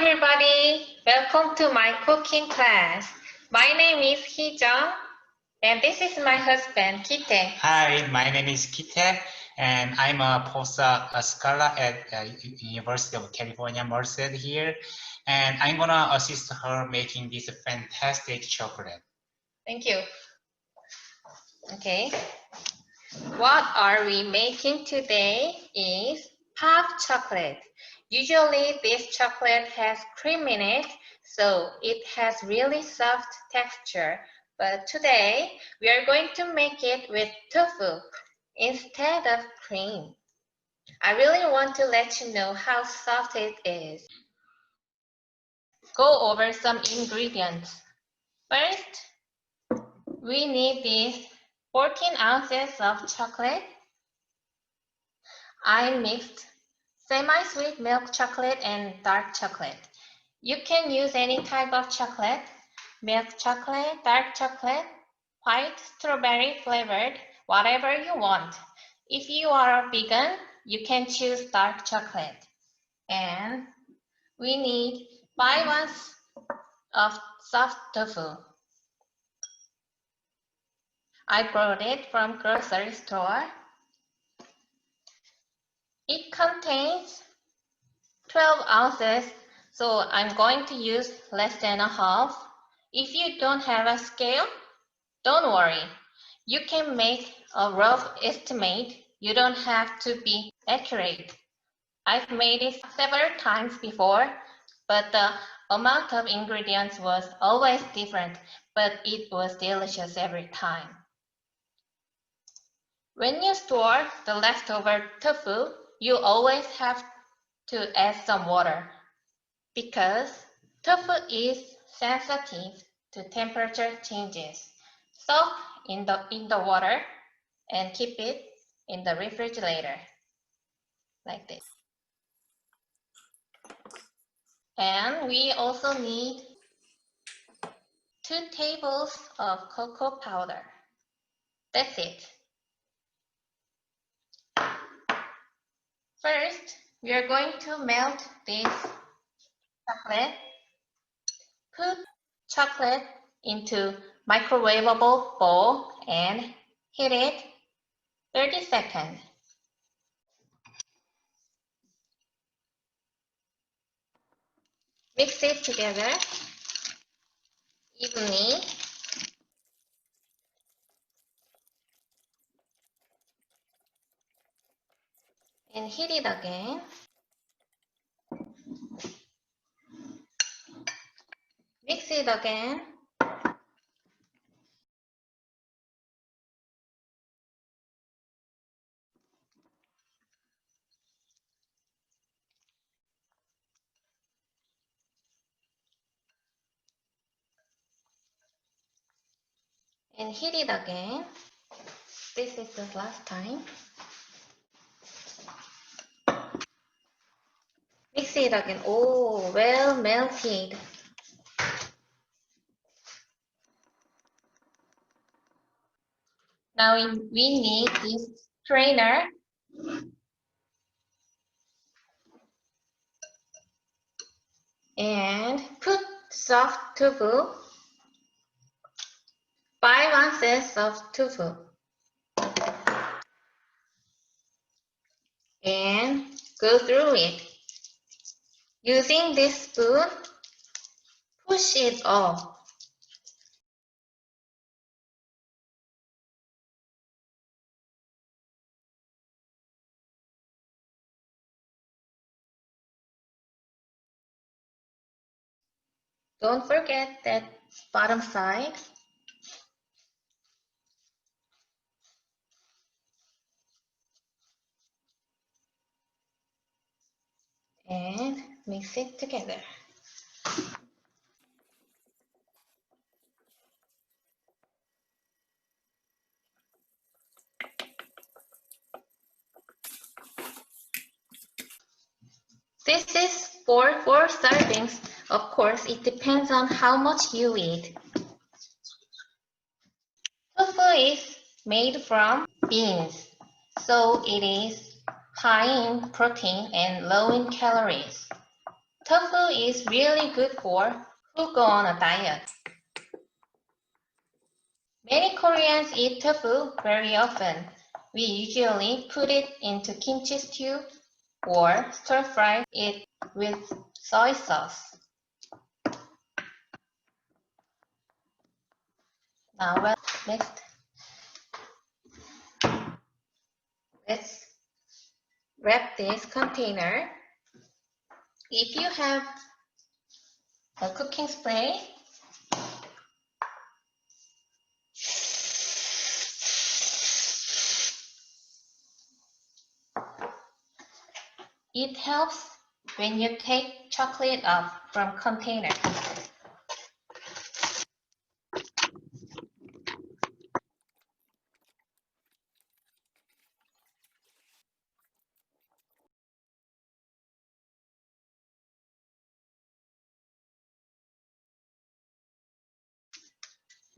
everybody, welcome to my cooking class. My name is Hee-jung and this is my husband, Kite. Hi, my name is Kite and I'm a postdoc scholar at University of California, Merced here, and I'm gonna assist her making this fantastic chocolate. Thank you. Okay, what are we making today is Pave chocolate. Usually this chocolate has cream in it, so it has really soft texture. But today we are going to make it with tofu instead of cream. I really want to let you know how soft it is. Go over some ingredients. First, we need these 14 ounces of chocolate. I mixed semi-sweet milk chocolate and dark chocolate. You can use any type of chocolate, milk chocolate, dark chocolate, white strawberry flavored, whatever you want. If you are a vegan, you can choose dark chocolate. And we need 5 ounces of soft tofu. I brought it from grocery store. It contains 12 ounces, so I'm going to use less than a half. If you don't have a scale, don't worry. You can make a rough estimate. You don't have to be accurate. I've made it several times before, but the amount of ingredients was always different, but it was delicious every time. When you store the leftover tofu, you always have to add some water because tofu is sensitive to temperature changes. Soak in the water and keep it in the refrigerator like this. And we also need 2 tablespoons of cocoa powder. That's it. First, we are going to melt this chocolate. Put chocolate into microwavable bowl and heat it 30 seconds. Mix it together evenly. And heat it again. Mix it again. And heat it again. This is the last time. Mix it again. Oh, well melted. Now we need this strainer. And put soft tofu. 5 ounces of tofu. And go through it. Using this spoon, push it off. Don't forget that bottom side. And mix it together. This is for 4 servings. Of course, it depends on how much you eat. Tofu is made from beans, so it is high in protein and low in calories. Tofu is really good for who go on a diet. Many Koreans eat tofu very often. We usually put it into kimchi stew or stir-fry it with soy sauce. Now next, let's wrap this container. If you have a cooking spray, it helps when you take chocolate off from container.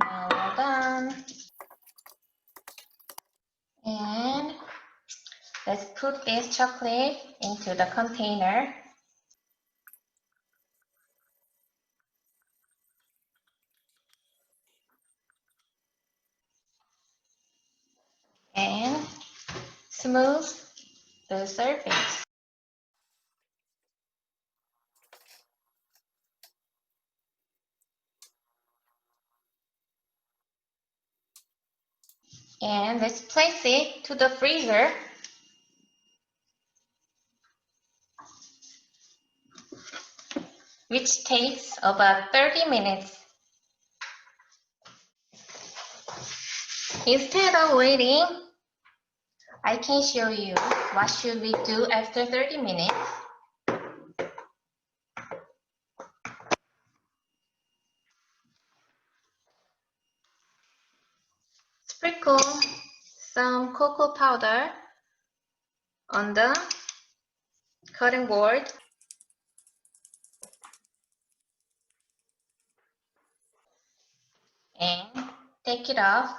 Now we're done. And let's put this chocolate into the container. And smooth the surface. And let's place it to the freezer. Which takes about 30 minutes. Instead of waiting, I can show you what should we do after 30 minutes. Sprinkle some cocoa powder on the cutting board. And take it off.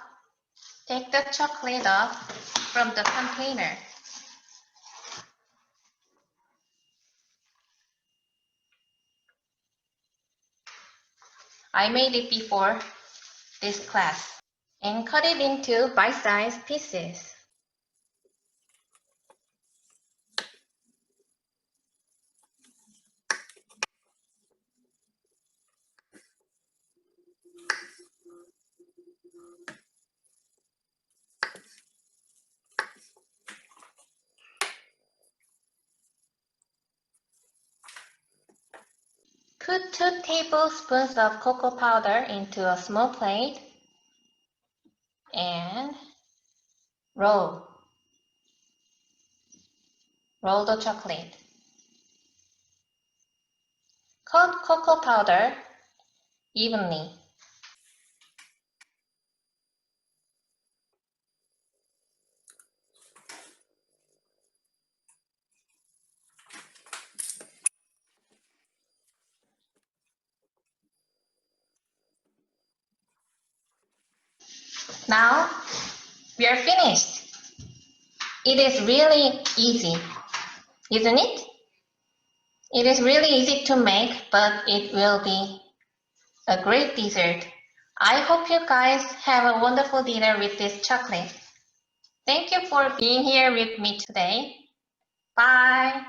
Take the chocolate off from the container. I made it before this class. And cut it into bite-sized pieces. Put 2 tablespoons of cocoa powder into a small plate and roll the chocolate. Coat cocoa powder evenly. Now we are finished. It is really easy, isn't it? It is really easy to make, but it will be a great dessert. I hope you guys have a wonderful dinner with this chocolate. Thank you for being here with me today. Bye.